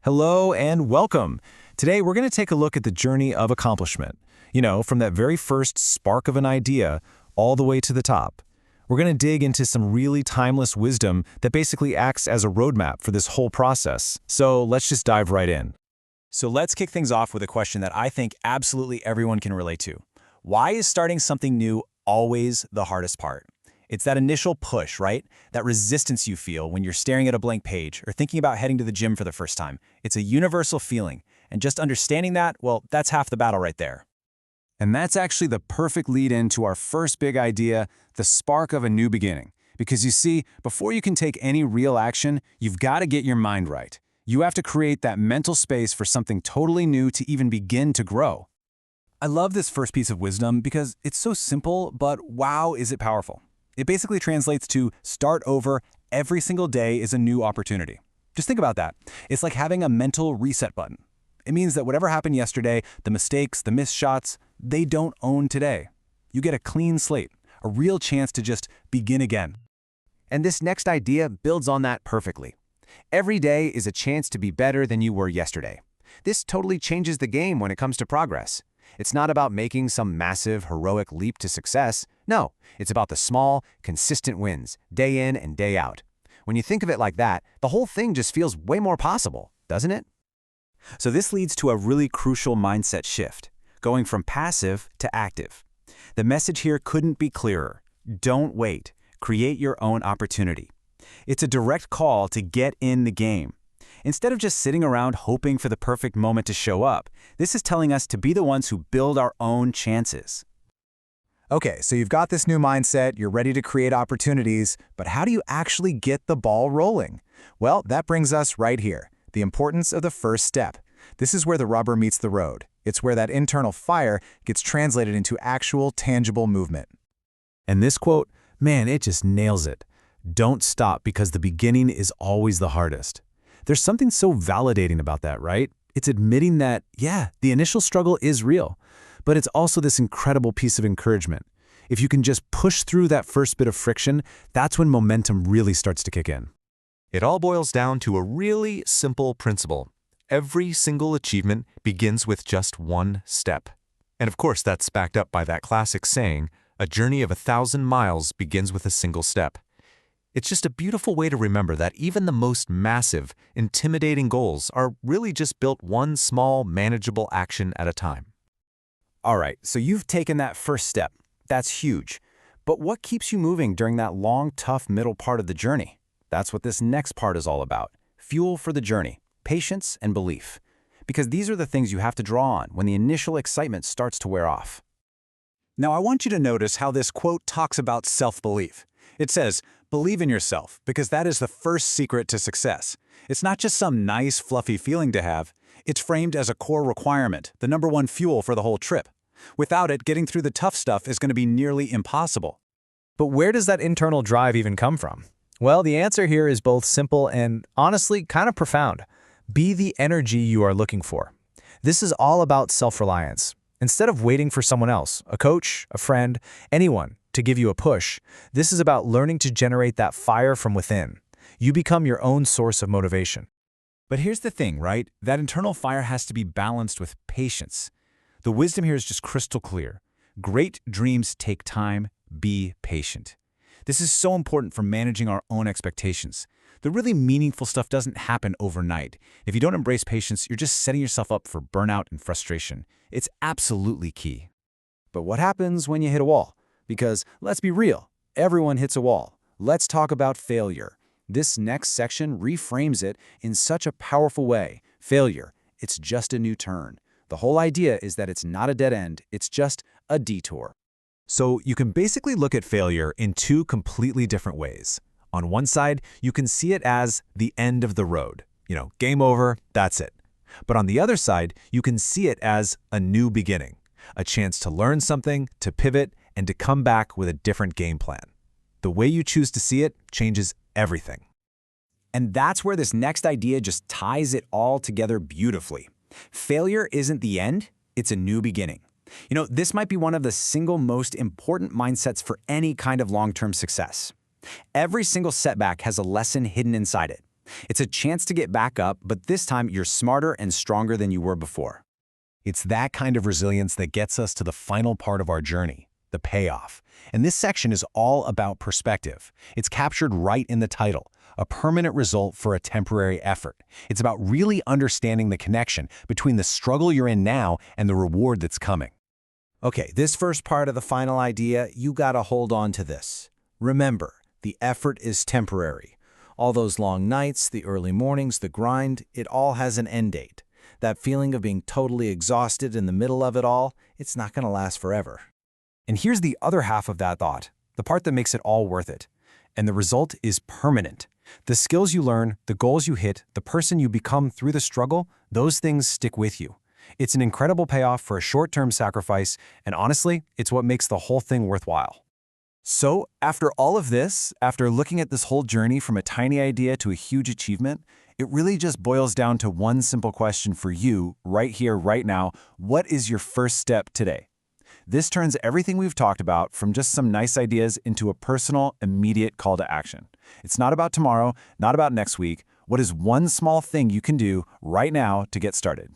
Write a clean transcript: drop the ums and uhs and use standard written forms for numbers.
Hello and welcome. Today we're going to take a look at the journey of accomplishment. From that very first spark of an idea all the way to the top. We're going to dig into some really timeless wisdom that basically acts as a roadmap for this whole process. So let's just dive right in. So let's kick things off with a question that I think absolutely everyone can relate to. Why is starting something new always the hardest part? It's that initial push, right? That resistance you feel when you're staring at a blank page or thinking about heading to the gym for the first time. It's a universal feeling, and just understanding that, well, that's half the battle right there. And that's actually the perfect lead-in to our first big idea, the spark of a new beginning. Because you see, before you can take any real action, you've got to get your mind right. You have to create that mental space for something totally new to even begin to grow. I love this first piece of wisdom because it's so simple, but wow, is it powerful. It basically translates to start over. Every single day is a new opportunity. Just think about that. It's like having a mental reset button. It means that whatever happened yesterday, the mistakes, the missed shots, they don't own today. You get a clean slate, a real chance to just begin again. And this next idea builds on that perfectly. Every day is a chance to be better than you were yesterday. This totally changes the game when it comes to progress. It's not about making some massive, heroic leap to success. No, it's about the small, consistent wins, day in and day out. When you think of it like that, the whole thing just feels way more possible, doesn't it? So this leads to a really crucial mindset shift, going from passive to active. The message here couldn't be clearer. Don't wait. Create your own opportunity. It's a direct call to get in the game. Instead of just sitting around hoping for the perfect moment to show up, this is telling us to be the ones who build our own chances. Okay, so you've got this new mindset, you're ready to create opportunities, but how do you actually get the ball rolling? Well, that brings us right here, the importance of the first step. This is where the rubber meets the road. It's where that internal fire gets translated into actual, tangible movement. And this quote, man, it just nails it. Don't stop because the beginning is always the hardest. There's something so validating about that, right? It's admitting that, yeah, the initial struggle is real, but it's also this incredible piece of encouragement. If you can just push through that first bit of friction, that's when momentum really starts to kick in. It all boils down to a really simple principle. Every single achievement begins with just one step. And of course, that's backed up by that classic saying, a journey of 1,000 miles begins with a single step. It's just a beautiful way to remember that even the most massive, intimidating goals are really just built one small, manageable action at a time. All right, so you've taken that first step. That's huge. But what keeps you moving during that long, tough middle part of the journey? That's what this next part is all about. Fuel for the journey, patience and belief. Because these are the things you have to draw on when the initial excitement starts to wear off. Now, I want you to notice how this quote talks about self-belief. It says, believe in yourself, because that is the first secret to success. It's not just some nice, fluffy feeling to have. It's framed as a core requirement, the #1 fuel for the whole trip. Without it, getting through the tough stuff is going to be nearly impossible. But where does that internal drive even come from? Well, the answer here is both simple and, honestly, kind of profound. Be the energy you are looking for. This is all about self-reliance. Instead of waiting for someone else, a coach, a friend, anyone, to give you a push, this is about learning to generate that fire from within. You become your own source of motivation. But here's the thing, right? That internal fire has to be balanced with patience. The wisdom here is just crystal clear. Great dreams take time. Be patient. This is so important for managing our own expectations. The really meaningful stuff doesn't happen overnight. If you don't embrace patience, you're just setting yourself up for burnout and frustration. It's absolutely key. But what happens when you hit a wall? Because, let's be real, everyone hits a wall. Let's talk about failure. This next section reframes it in such a powerful way. Failure, it's just a new turn. The whole idea is that it's not a dead end, it's just a detour. So you can basically look at failure in two completely different ways. On one side, you can see it as the end of the road. Game over, that's it. But on the other side, you can see it as a new beginning, a chance to learn something, to pivot, and to come back with a different game plan. The way you choose to see it changes everything. And that's where this next idea just ties it all together beautifully. Failure isn't the end, it's a new beginning. This might be one of the single most important mindsets for any kind of long-term success. Every single setback has a lesson hidden inside it. It's a chance to get back up, but this time you're smarter and stronger than you were before. It's that kind of resilience that gets us to the final part of our journey, the payoff. And this section is all about perspective. It's captured right in the title, a permanent result for a temporary effort. It's about really understanding the connection between the struggle you're in now and the reward that's coming. Okay, this first part of the final idea, you gotta hold on to this. Remember, the effort is temporary. All those long nights, the early mornings, the grind, it all has an end date. That feeling of being totally exhausted in the middle of it all, it's not gonna last forever. And here's the other half of that thought, the part that makes it all worth it. And the result is permanent. The skills you learn, the goals you hit, the person you become through the struggle, those things stick with you. It's an incredible payoff for a short-term sacrifice, and honestly, it's what makes the whole thing worthwhile. So, after all of this, after looking at this whole journey from a tiny idea to a huge achievement, it really just boils down to one simple question for you, right here, right now. What is your first step today? This turns everything we've talked about from just some nice ideas into a personal, immediate call to action. It's not about tomorrow, not about next week. What is one small thing you can do right now to get started?